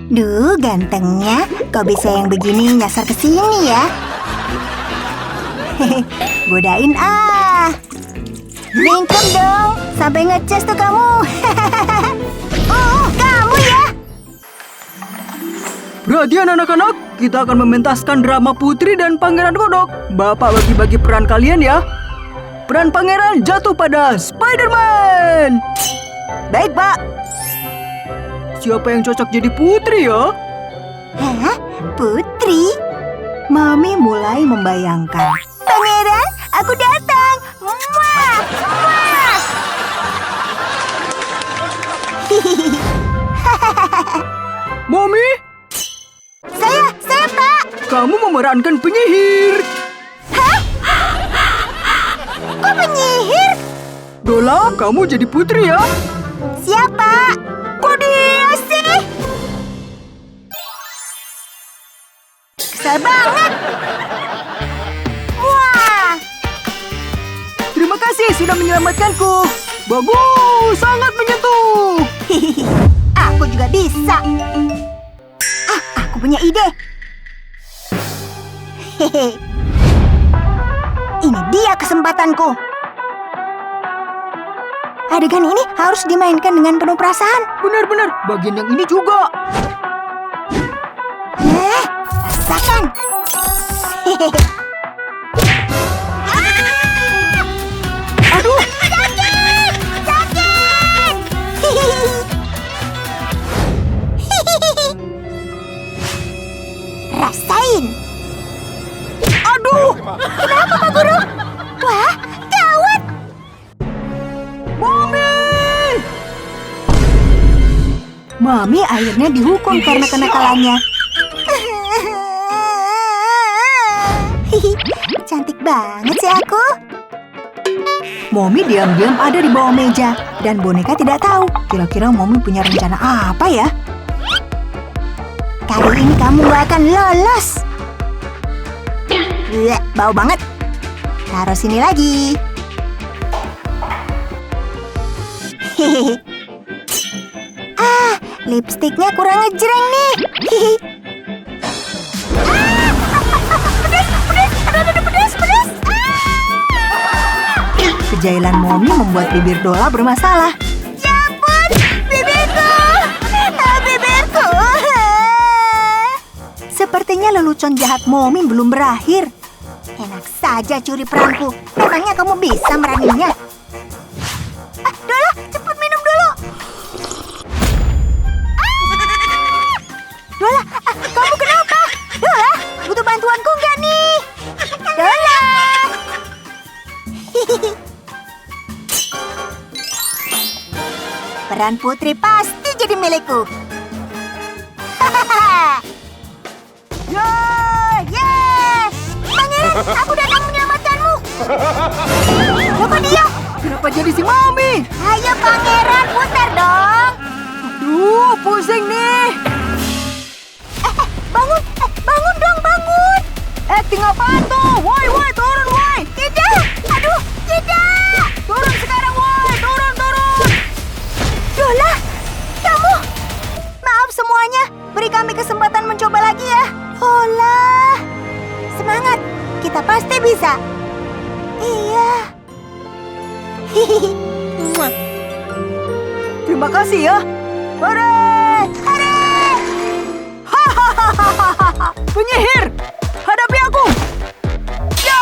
Duh, gantengnya. Kok bisa yang begini nyasar ke sini ya? Godain ah. Bingkem dong, sampai ngecas tuh kamu. Kamu ya. Perhatian anak-anak, kita akan mementaskan drama Putri dan Pangeran Kodok. Bapak bagi-bagi peran kalian ya. Peran Pangeran jatuh pada Spider-Man. Baik, Pak. Siapa yang cocok jadi Putri ya? Hah? Putri? Mami mulai membayangkan. Pangeran, aku datang. Muah! Muah! Mami, Saya, Pak. kamu memerankan penyihir. Kok penyihir? Dola, kamu jadi Putri ya. Siapa? Kok dia sih? Kesel banget. Wah. Terima kasih sudah menyelamatkanku. Bagus, sangat menyentuh. Aku juga bisa. Aku punya ide. Hehe. Ini dia kesempatanku. Adegan ini harus dimainkan dengan penuh perasaan. Benar-benar, bagian yang ini juga. Rasakan. Hehehe. Aduh, Sakit! Sakit! Hihihi. Hihihi. Rasain. aduh. Kenapa, Pak Guru? Wah, gawat. Mami akhirnya dihukum karena kenakalannya. Hihi, cantik banget sih aku. Mommy diam-diam ada di bawah meja dan boneka tidak tahu kira-kira Mommy punya rencana apa ya. Kali ini kamu gak akan lolos. Bleh, bau banget. Taruh sini lagi. Hehehe. Lipstiknya kurang ngejreng nih. Hihi. Pedas. Kejailan Mommy membuat bibir Dola bermasalah. Ya ampun, bibirku. Bibirku. Sepertinya lelucon jahat Mommy belum berakhir. Enak saja curi peranku. Memangnya kamu bisa meraninya? Dola, cepat minum dulu. Dola, kamu kenapa? Dola, butuh bantuanku nggak nih? Dola. Peran Putri pasti jadi milikku. Yes! Pangeran, aku datang menyelamatkanmu. Siapa dia? Kenapa jadi si Mami? Ayo Pangeran, putar dong. Duh, pusing nih. Bangun dong, bangun. Acting apaan tuh? Woi, turun, woi. Tidak, aduh, tidak. Turun sekarang, woi. Turun. Dola, kamu. Maaf semuanya, beri kami kesempatan mencoba lagi ya. Hola. Semangat, kita pasti bisa. Iya. Hihihi. Terima kasih ya. Hore! Hahaha. Penyihir, hadapi aku. Ya.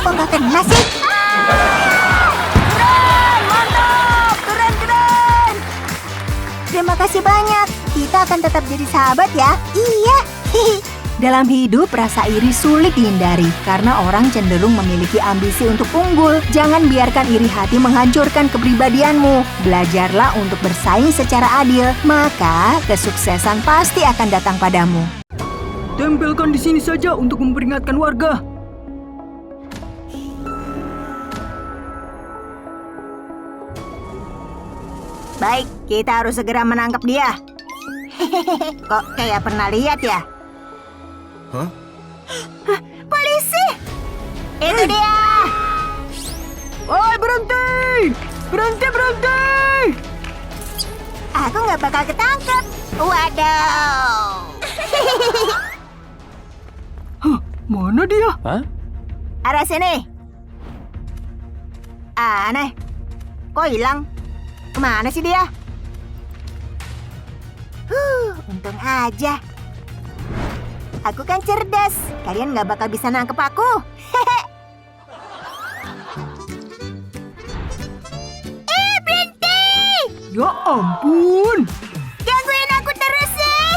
Kok gak kena sih? Keren! Terima kasih banyak. Kita akan tetap jadi sahabat ya. Iya. Dalam hidup, rasa iri sulit dihindari karena orang cenderung memiliki ambisi untuk unggul. Jangan biarkan iri hati menghancurkan kepribadianmu. Belajarlah untuk bersaing secara adil, maka kesuksesan pasti akan datang padamu. Tempelkan di sini saja untuk memperingatkan warga. Baik, kita harus segera menangkap dia. Kok kayak pernah lihat ya? Hah? Polisi! Itu dia! Woi, berhenti! Berhenti, berhenti! Aku nggak bakal ketangkep. Waduh. Hah, mana dia? Arah sini. Aneh. Kok hilang? Kemana sih dia? Untung aja. Aku kan cerdas. Kalian nggak bakal bisa nangkep aku. Berhenti! Ya ampun! Gangguin aku terus sih.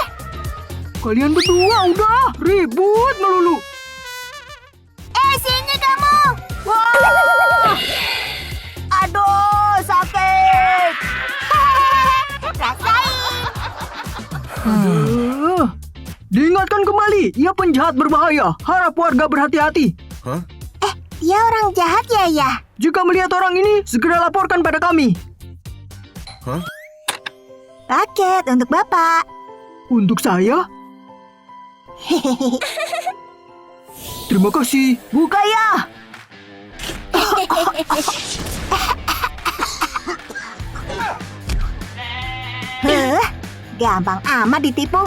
Kalian berdua udah ribut melulu. Sini kamu. Wah! Aduh, sakit. Rasain. Diingatkan kembali, ia penjahat berbahaya. Harap warga berhati-hati. Dia orang jahat ya? Jika melihat orang ini, segera laporkan pada kami. Paket untuk Bapak. Untuk saya? Terima kasih. Buka ya. Gampang amat ditipu.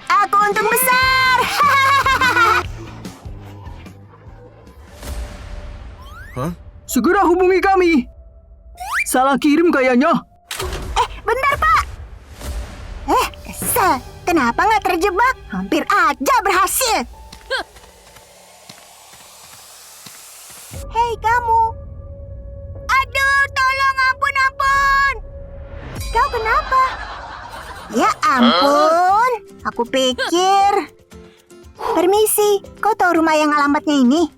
Aku untung besar. Segera hubungi kami. Salah kirim kayaknya. Bentar, Pak. Kesel. Kenapa nggak terjebak? Hampir aja berhasil. Hei, kamu. Aduh, tolong, ampun. Kau kenapa? Ya ampun. Aku pikir. Permisi, kau tahu rumah yang alamatnya ini?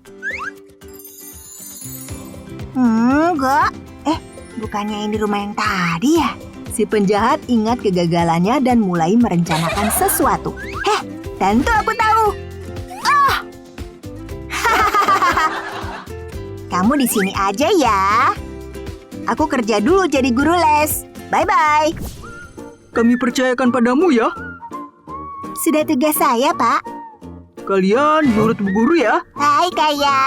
Enggak. Bukannya ini rumah yang tadi ya? Si penjahat ingat kegagalannya dan mulai merencanakan sesuatu. Tentu aku tahu. Kamu di sini aja ya. Aku kerja dulu jadi guru les. Bye-bye. Kami percayakan padamu ya. Sudah tugas saya, Pak. Kalian nurut Bu Guru ya. Hai, Kaya.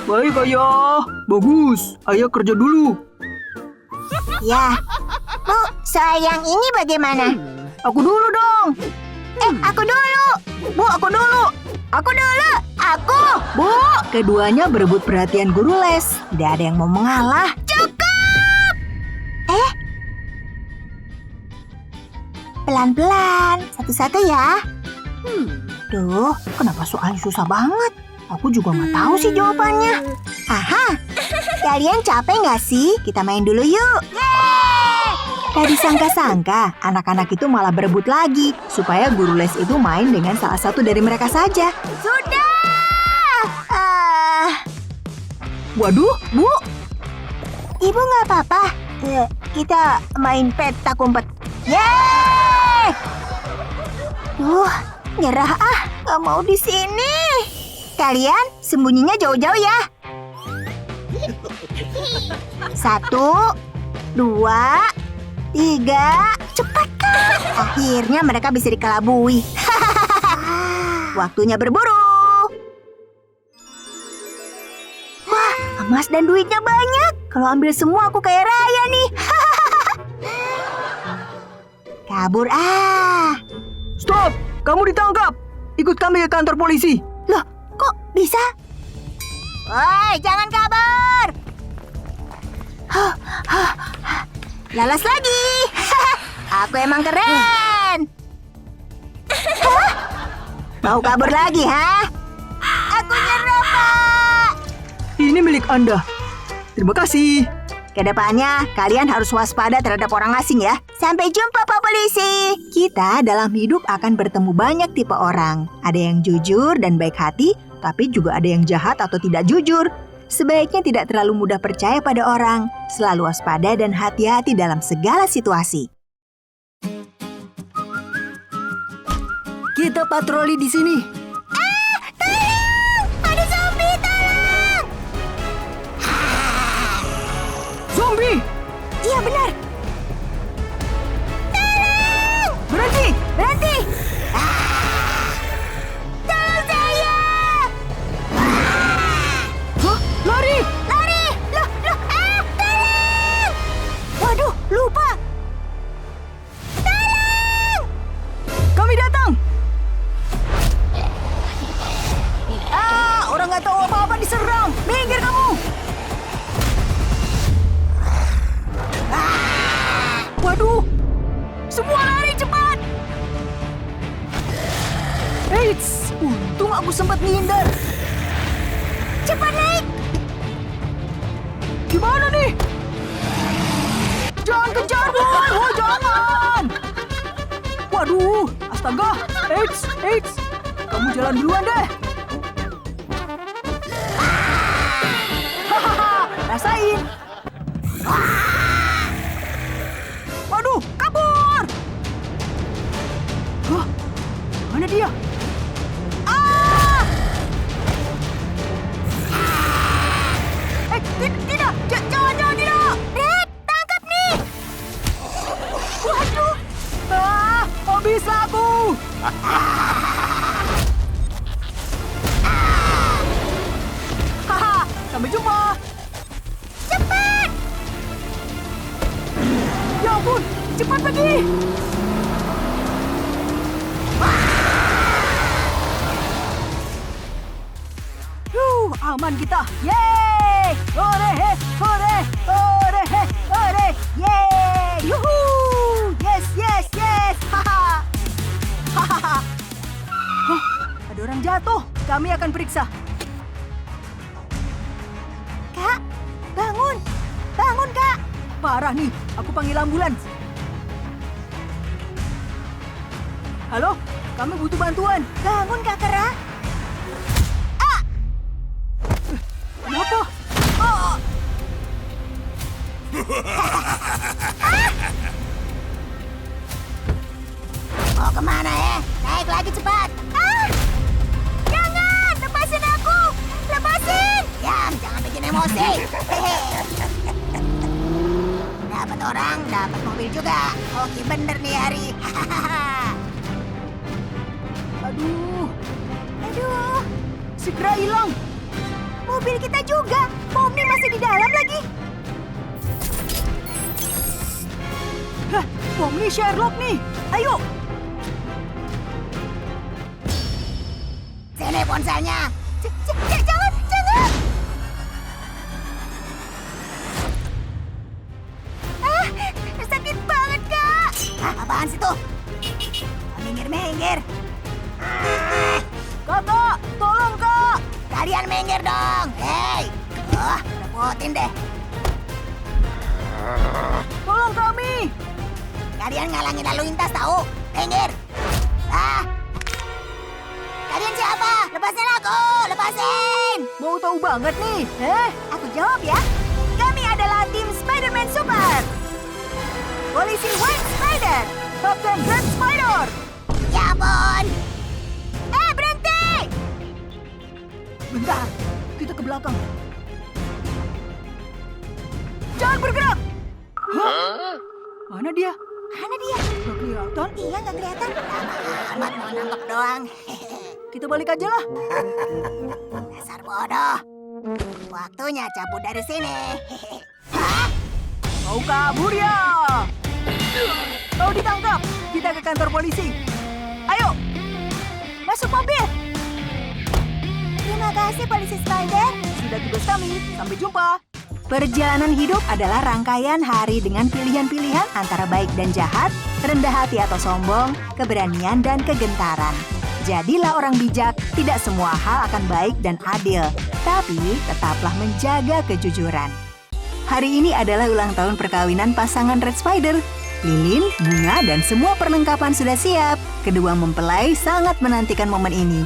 Baik, Ayah. Bagus. Ayah kerja dulu. Ya. Bu, soal yang ini bagaimana? Aku dulu dong. Aku dulu. Bu, aku dulu. Aku dulu. Aku. Bu, keduanya berebut perhatian guru les. Tidak ada yang mau mengalah. Cukup. Pelan-pelan. Satu-satu ya. Duh, kenapa soalnya susah banget? Aku juga nggak tahu sih jawabannya. Aha, kalian capek nggak sih? Kita main dulu yuk. Tak disangka-sangka, anak-anak itu malah berebut lagi supaya guru les itu main dengan salah satu dari mereka saja. Sudah. Waduh, Bu. Ibu nggak apa-apa. Kita main petak umpet. Yeay! Nyerah ah. Nggak mau di sini. Kalian sembunyinya jauh-jauh ya. 1, 2, 3. Cepat kan. Akhirnya mereka bisa dikelabui. Waktunya berburu. Wah, emas dan duitnya banyak. Kalau ambil semua aku kaya raya nih. Kabur ah. Stop! Kamu ditangkap. Ikut kami ke kantor polisi. Loh, kok bisa? Woi, jangan kabur. Lalas lagi. Aku emang keren. Mau kabur lagi, ha? Aku nyerah, Pak. Ini milik Anda. Terima kasih. Kedepannya, kalian harus waspada terhadap orang asing ya. Sampai jumpa, Pak Polisi. Kita dalam hidup akan bertemu banyak tipe orang. Ada yang jujur dan baik hati, tapi juga ada yang jahat atau tidak jujur. Sebaiknya tidak terlalu mudah percaya pada orang. Selalu waspada dan hati-hati dalam segala situasi. Kita patroli di sini. Tolong! Ada zombie, tolong! Zombie! Iya, benar. Tolong! Berhenti! Berhenti! Tolong saya! Hah? Lari! Lari! Loh, Aman! Waduh, astaga. Eits. Kamu jalan duluan deh. Hahaha, rasain. Waduh, kabur! Hah? Mana dia? Ah! Tidak! Jangan, tidak! Red, tangkap nih! Waduh! Habis aku! Haha, sampai jumpa! Cepat! Ya ampun, cepat pergi! Aman kita! Yeay! Hore, hore, hore, hore! Yeay! Yuhu! Yes! Haha! Hahaha! Hah, ada orang jatuh. Kami akan periksa. Kak, bangun! Bangun, Kak! Parah nih, aku panggil ambulans. Halo, kami butuh bantuan. Bangun, Kak Kera! Kenapa? Ah! Mau kemana ya? Naik lagi cepat! Ah! Jangan! Lepasin aku! Lepasin! Jangan bikin emosi! Dapat orang, dapat mobil juga. Oke bener nih Hari. Aduh, Aduh, segera hilang. mobil kita juga. Pomni masih di dalam lagi. Hah, Pomni Sherlock nih. Ayo. Sini ponselnya. Jangan! Ah, sakit banget, Kak. Apaan sih tuh? Minggir. Kakak, tolong kak. Kalian minggir dong. Hei. Repotin deh. Tolong kami. Kalian ngalangin lalu lintas tahu? Minggir. Kalian siapa? Lepasin aku. Lepasin. Mau tahu banget nih. Aku jawab ya. Kami adalah tim Spider-Man Super. Polisi White Spider. Kapten Red Spider. Ya ampun. Berhenti. Bentar, kita ke belakang. Jangan bergerak. Hah? Mana dia? Mana dia? Gak kelihatan. Iya nggak kelihatan. Amat mau nangkep doang. Kita balik aja lah. Dasar bodoh. Waktunya cabut dari sini. Hah? Mau kabur ya? Kau ditangkap. Kita ke kantor polisi. Ayo, masuk mobil. Terima kasih polisi Spider. Sudah tugas kami. Sampai jumpa. Perjalanan hidup adalah rangkaian hari dengan pilihan-pilihan antara baik dan jahat, rendah hati atau sombong, keberanian dan kegentaran. Jadilah orang bijak, tidak semua hal akan baik dan adil, tapi tetaplah menjaga kejujuran. Hari ini adalah ulang tahun perkawinan pasangan Red Spider. Lilin, bunga, dan semua perlengkapan sudah siap. Kedua mempelai sangat menantikan momen ini.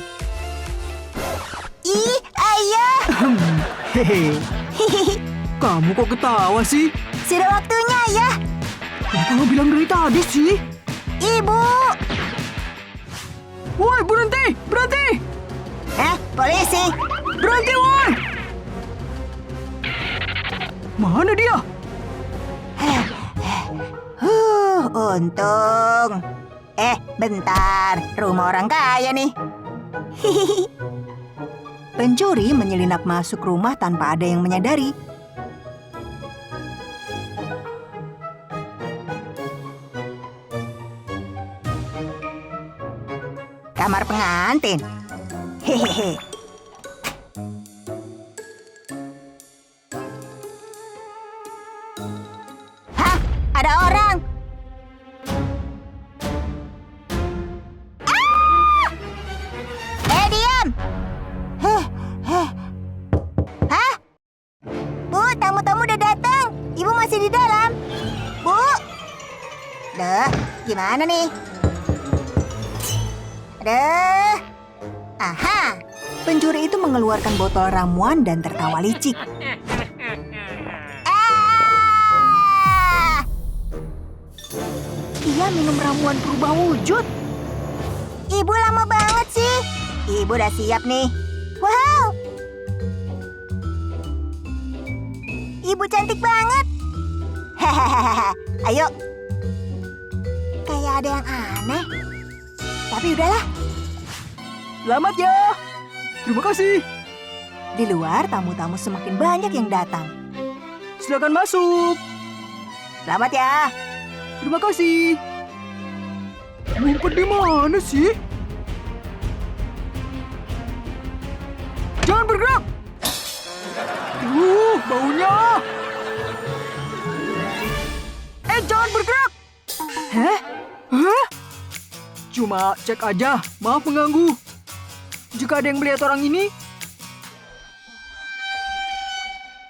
Ih, ayah. Hehe. Kamu kok ketawa sih? Sudah waktunya ya. Kamu bilang dari tadi sih. Ibu. Woi, berhenti! Berhenti! Polisi. Berhenti, woi! Mana dia? Untung. Bentar. Rumah orang kaya nih. Pencuri menyelinap masuk rumah tanpa ada yang menyadari. Kamar pengantin. Hehehe. Hah? Ada orang. Diam. Hah? Bu, tamu-tamu udah datang. Ibu masih di dalam. Bu. Duh, gimana nih? Aduh. Aha. Pencuri itu mengeluarkan botol ramuan dan tertawa licik. Ah! Ia minum ramuan berubah wujud. Ibu lama banget sih. Ibu udah siap nih. Wow. Ibu cantik banget. Hahaha. Ayo. Kayak ada yang aneh. Tapi udahlah. Selamat ya. Terima kasih. Di luar, tamu-tamu semakin banyak yang datang. Silakan masuk. Selamat ya. Terima kasih. Ngumpet di mana sih? Jangan bergerak. Baunya. Jangan bergerak. Hah? Cuma cek aja, maaf mengganggu. Jika ada yang melihat orang ini,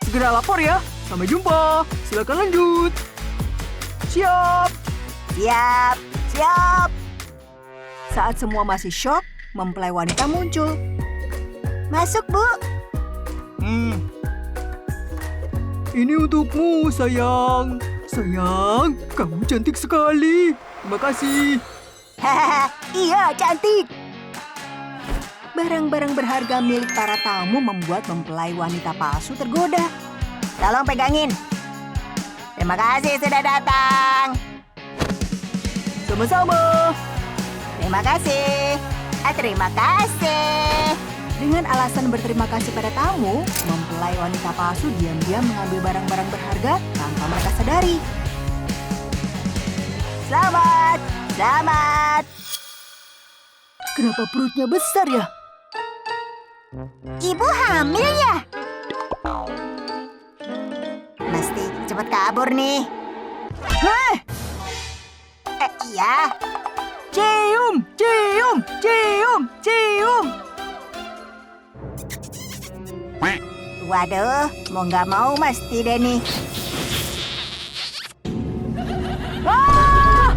segera lapor ya. Sampai jumpa. Silakan lanjut. Siap. Siap. Siap. Saat semua masih syok, mempelai wanita muncul. Masuk, Bu. Ini untukmu, sayang. Sayang, kamu cantik sekali. Terima kasih. Hahaha. Iya, cantik. Barang-barang berharga milik para tamu membuat mempelai wanita palsu tergoda. Tolong pegangin. Terima kasih sudah datang. Sama-sama. Terima kasih. Terima kasih. Dengan alasan berterima kasih pada tamu, mempelai wanita palsu diam-diam mengambil barang-barang berharga tanpa mereka sadari. Selamat. Selamat. Kenapa perutnya besar ya? Ibu hamil ya? Mesti cepat kabur nih. Heh! Iya. Cium, cium, cium, cium. Waduh, mau nggak mau mesti deh nih. Ah!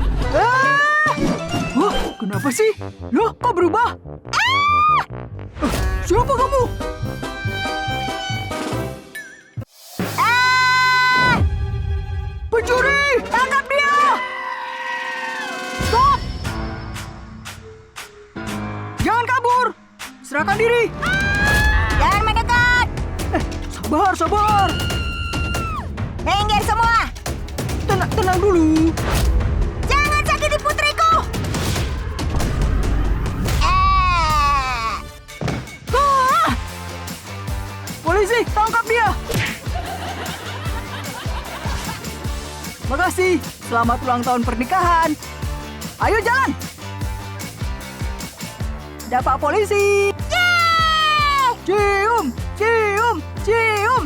Wah, kenapa sih? Loh, kok berubah? Siapa kamu? Pencuri! Tangkap dia! Stop! Jangan kabur! Serahkan diri! Jangan mendekat. Sabar, sabar! Minggir semua. Tenang dulu! Jangan sakiti putriku. Polisi, tangkap dia! Makasih, selamat ulang tahun pernikahan. Ayo jalan! Dapat polisi! Yeay! Cium, cium, cium!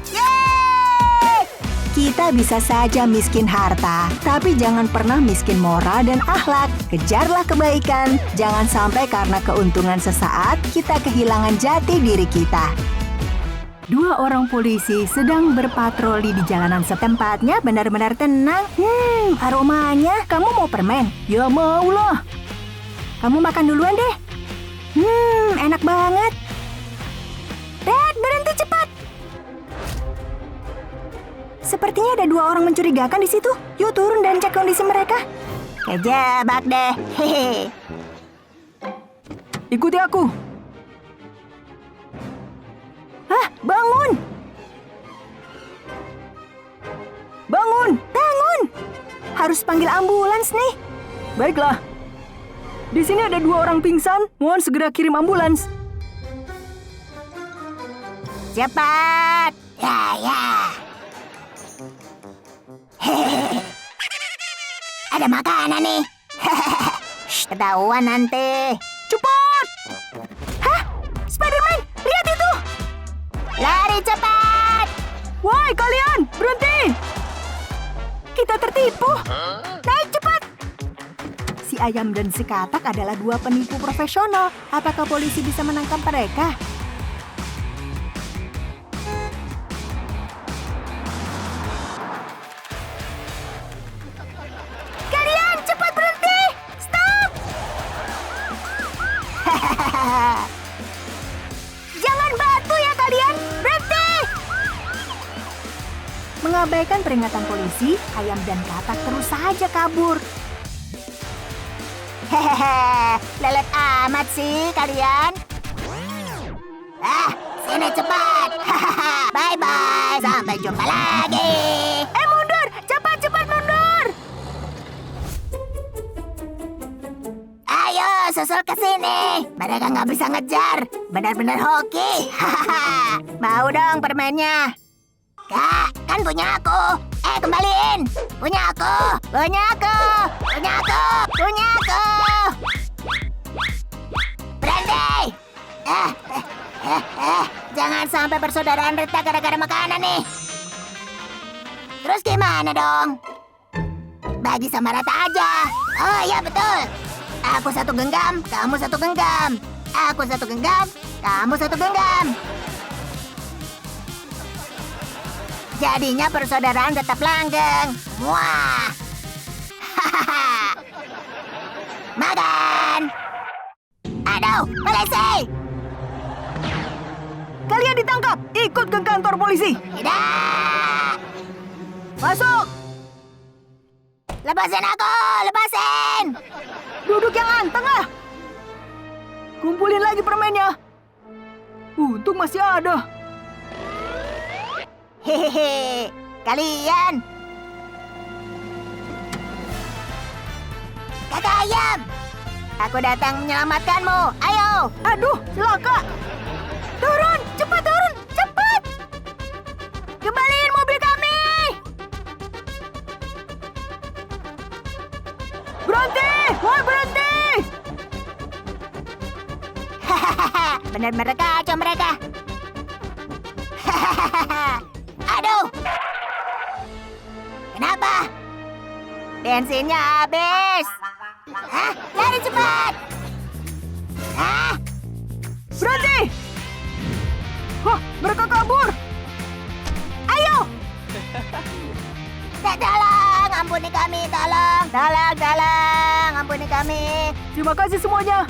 Yeay! Kita bisa saja miskin harta, tapi jangan pernah miskin moral dan akhlak. Kejarlah kebaikan, jangan sampai karena keuntungan sesaat kita kehilangan jati diri kita. Dua orang polisi sedang berpatroli di jalanan setempatnya benar-benar tenang. Aromanya, kamu mau permen? Ya maulah. Kamu makan duluan deh. Enak banget. Dad, berhenti cepat. Sepertinya ada dua orang mencurigakan di situ. Yuk turun dan cek kondisi mereka. Kejebak deh. Hehe. Ikuti aku. Hah, bangun! Bangun! Bangun! Harus panggil ambulans nih. Baiklah. Di sini ada dua orang pingsan. Mohon segera kirim ambulans. Cepat. Ya. Hehehe. Ada makanan nih. Shh, ketahuan nanti. Cepat! Hah? Spider-Man, lihat itu. Lari cepat. Woi, kalian! Berhenti! Kita tertipu. Naik cepat. Si ayam dan si katak adalah dua penipu profesional. Apakah polisi bisa menangkap mereka? Kalian Mengabaikan peringatan polisi, ayam dan katak terus saja kabur. Hehehe, lelet amat sih kalian. Sini cepat. Bye-bye, sampai jumpa lagi. Mundur! Cepat mundur! Ayo, susul ke sini. Mereka nggak bisa ngejar. Benar-benar hoki. Mau dong permennya? Kak, kan punya aku. Kembaliin. Punya aku. Berhenti. Jangan sampai persaudaraan retak gara-gara makanan nih. Terus gimana dong? Bagi sama rata aja. Oh iya betul. Aku satu genggam, kamu satu genggam. Aku satu genggam, kamu satu genggam. Jadinya persaudaraan tetap langgeng. Wah. Makan. Aduh, polisi. Kalian ditangkap! Ikut ke kantor polisi! Tidak. Masuk! Lepasin aku, lepasin. Duduk yang anteng ah! Kumpulin lagi permennya. Untung masih ada. Hehehe, kalian. Kakak ayam. Aku datang menyelamatkanmu. Ayo. Aduh, celaka! Turun, cepat. Kembaliin mobil kami. Berhenti! Woi, berhenti! Benar-benar kacau mereka. Aduh. Kenapa? Bensinnya habis. Lari cepat. Berhenti! Wah, mereka kabur! Ayo. Tolong, ampuni kami, tolong. Ampuni kami. Terima kasih semuanya.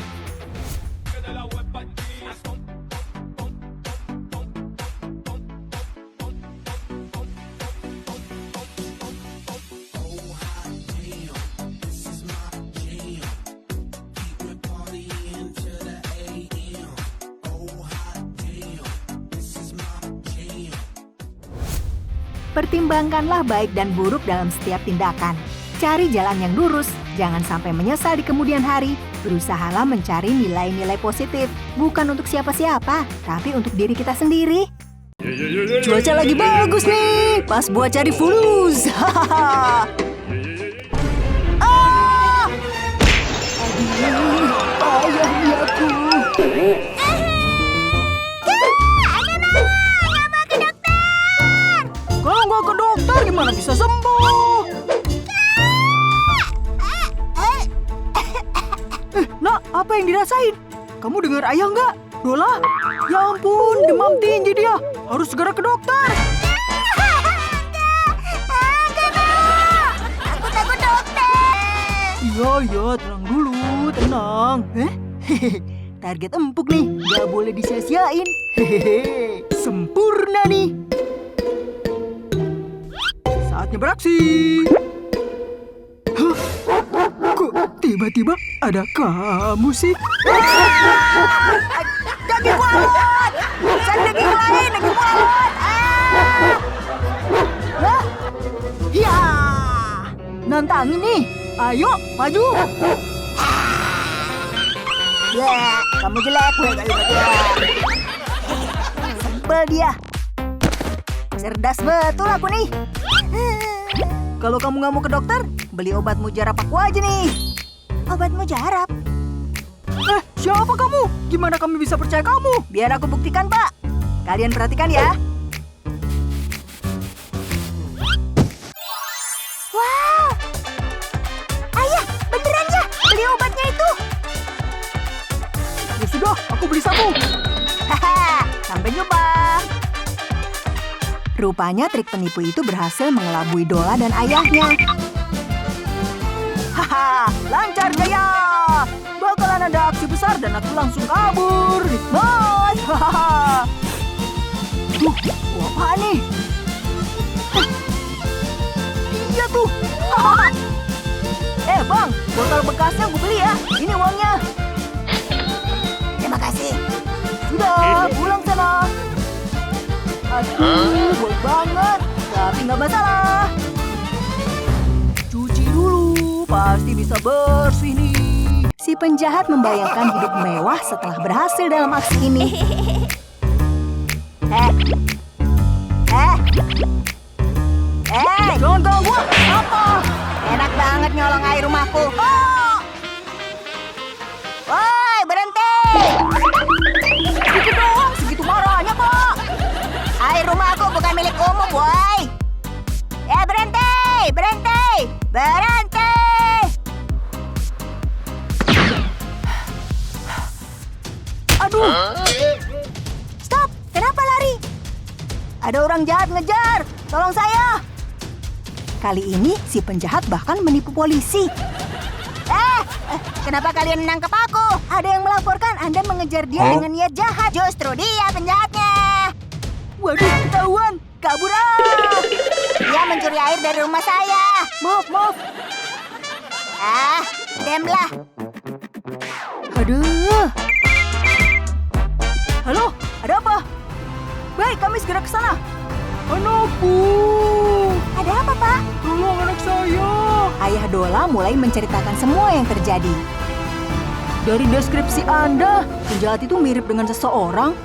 Pertimbangkanlah baik dan buruk dalam setiap tindakan. Cari jalan yang lurus, jangan sampai menyesal di kemudian hari. Berusahalah mencari nilai-nilai positif, bukan untuk siapa-siapa, tapi untuk diri kita sendiri. Cuaca lagi bagus nih, pas buat cari fulus. Hahaha. Ayahnya aku. Kalau nggak ke dokter gimana bisa sembuh? Nak, apa yang dirasain? Kamu dengar ayah nggak? Dola? Ya ampun, demam tinggi dia. Harus segera ke dokter. Aku takut dokter. Iya, tenang dulu, tenang. Target empuk nih, nggak boleh disia-siain. Hehehe, sempurna nih. Saatnya beraksi. Hah? Kok tiba-tiba ada kamu sih? Daging kuat. Cari daging lain, daging kuat. Ya, nantangin nih. Ayo, maju. Ya, kamu jelek. Sebel dia. Cerdas betul aku nih. Kalau kamu nggak mau ke dokter, beli obat mujarab aku aja nih. Obat mujarab. Siapa kamu? Gimana kami bisa percaya kamu? Biar aku buktikan, Pak. Kalian perhatikan ya. Wow. Ayah, beneran ya? Beli obatnya itu. Ya sudah, aku beli sapu. Haha, sampai jumpa. Rupanya trik penipu itu berhasil mengelabui Dola dan ayahnya. Haha, lancar jaya. Bakalan ada aksi besar dan aku langsung kabur. Nikmat. Hahaha. Apaan nih? yang bekasnya gue beli ya. Ini uangnya. Terima kasih. Sudah, pulang sana. Aduh, boleh banget. Tapi nggak masalah. Cuci dulu, pasti bisa bersih nih. Si penjahat membayangkan hidup mewah setelah berhasil dalam aksi ini. Jangan ganggu gua. Apa? Enak banget nyolong air rumahku. Oh! Woi, berhenti! Sedikit dong, segitu marahnya kok. Air rumahku bukan milik umum, woi. Ya berhenti, berhenti, berhenti. Aduh. Stop, kenapa lari? Ada orang jahat ngejar, tolong saya. Kali ini si penjahat bahkan menipu polisi. Kenapa kalian menangkap aku? Ada yang melaporkan Anda mengejar dia dengan niat jahat. Justru dia penjahatnya. Waduh, ketahuan. Kabur ah. Dia mencuri air dari rumah saya. Maaf. Diamlah. Aduh. Halo, ada apa? Baik, kami segera ke sana. Anakku! Ada apa, Pak? Tolong anak saya! Ayah Dola mulai menceritakan semua yang terjadi. Dari deskripsi Anda, penjahat itu mirip dengan seseorang.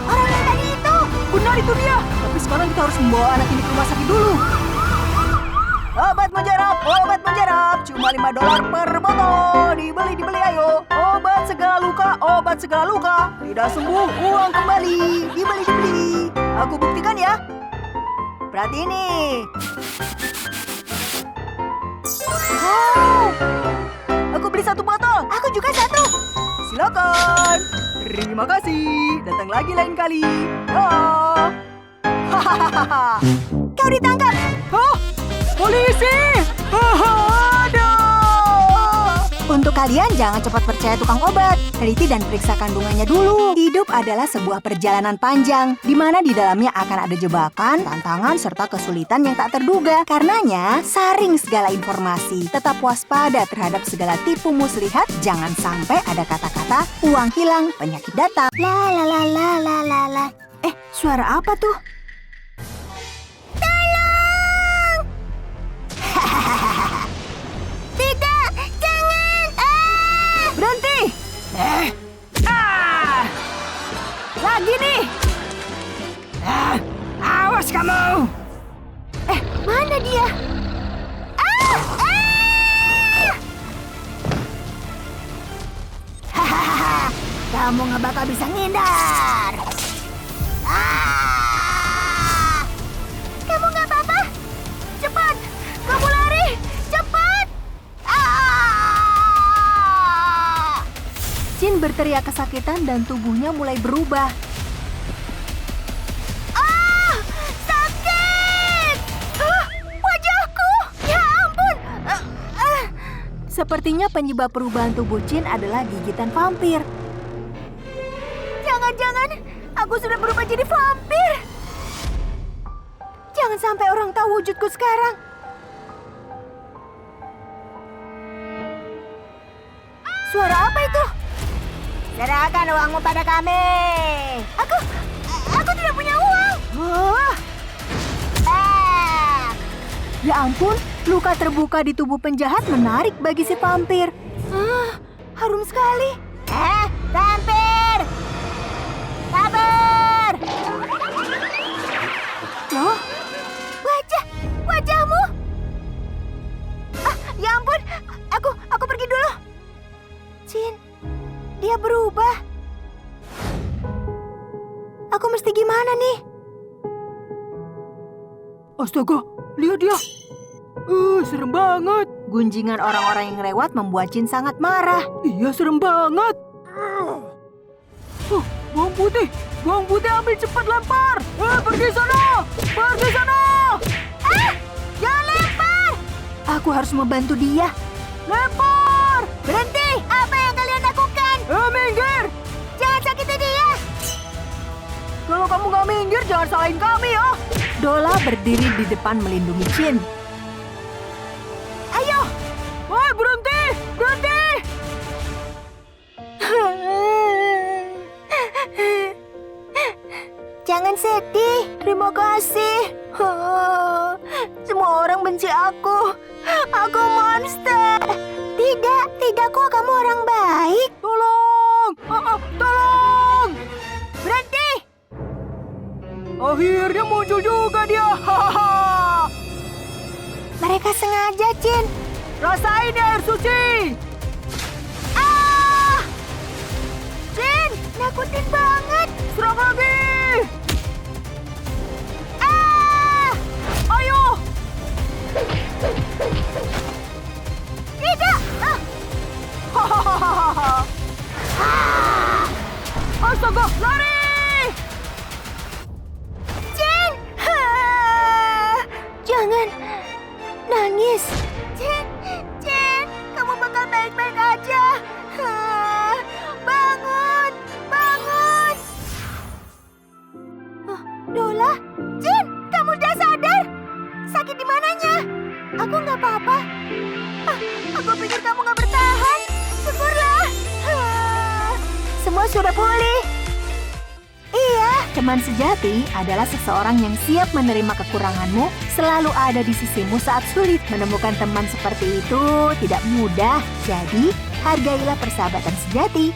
Orang yang tadi itu. Benar itu dia. Tapi sekarang kita harus membawa anak ini ke rumah sakit dulu. Obat mujarab. Cuma $5 per botol. Dibeli ayo. Obat segala luka. Tidak sembuh, uang kembali. Dibeli. Aku buktikan ya. Perhati ini. Wow. Aku beli 1 botol. Aku juga 1. Silakan. Terima kasih. Datang lagi lain kali. Oh. Hahaha. Kau ditangkap. Hah? Polisi! Aduh! Untuk kalian jangan cepat percaya tukang obat. Teliti dan periksa kandungannya dulu. Hidup adalah sebuah perjalanan panjang, di mana di dalamnya akan ada jebakan, tantangan, serta kesulitan yang tak terduga. Karenanya, saring segala informasi. Tetap waspada terhadap segala tipu muslihat. Jangan sampai ada kata-kata uang hilang, penyakit datang. La. Suara apa tuh? Tidak, jangan! Berhenti! Lagi nih! Awas kamu! Mana dia? Kamu nggak bakal bisa ngindar! Kamu nggak apa-apa? Cepat! Kamu lari! Cepat! Jin berteriak kesakitan dan tubuhnya mulai berubah. Sakit! Wajahku! Ya ampun! Sepertinya penyebab perubahan tubuh Jin adalah gigitan vampir. Jangan-jangan aku sudah berubah jadi vampir. Jangan sampai orang tahu wujudku sekarang. Suara apa itu? Serahkan uangmu pada kami. Aku tidak punya uang. Ya ampun, luka terbuka di tubuh penjahat menarik bagi si vampir. Harum sekali. Vampir! Kabur! Loh? Wajahmu? Ya ampun, aku pergi dulu. Jin, dia berubah. Aku mesti gimana nih? Astaga, lihat dia. Serem banget. Gunjingan orang-orang yang lewat membuat Jin sangat marah. Iya, serem banget. Bawang putih ambil cepat lempar. Pergi sana. Jangan lempar! Aku harus membantu dia. Lempar. Berhenti! Apa yang kalian lakukan? Minggir. Jangan sakiti dia! Kalau kamu nggak minggir, jangan salahin kami ya. Dola berdiri di depan melindungi Jin. Woi, berhenti. Semua orang benci aku. Aku monster. Tidak kok, kamu orang baik. Tolong! Tolong! Berhenti. Akhirnya muncul juga dia. Hahaha. Mereka sengaja, Jin. Rasain ya air suci. Ah! Jin, nakutin banget. Serang lagi. Ah! Ayo. Tidak. Hahaha. Astaga, lari! Jin! Jangan nangis. Jin, kamu bakal baik-baik aja. Bangun. Dola, Jin, kamu udah sadar? Sakit di mananya? Aku nggak apa-apa. Aku pikir kamu nggak bertahan. Syukurlah. Semua sudah pulih. Iya, teman sejati adalah seseorang yang siap menerima kekuranganmu, selalu ada di sisimu saat sulit. Menemukan teman seperti itu tidak mudah, jadi hargailah persahabatan sejati.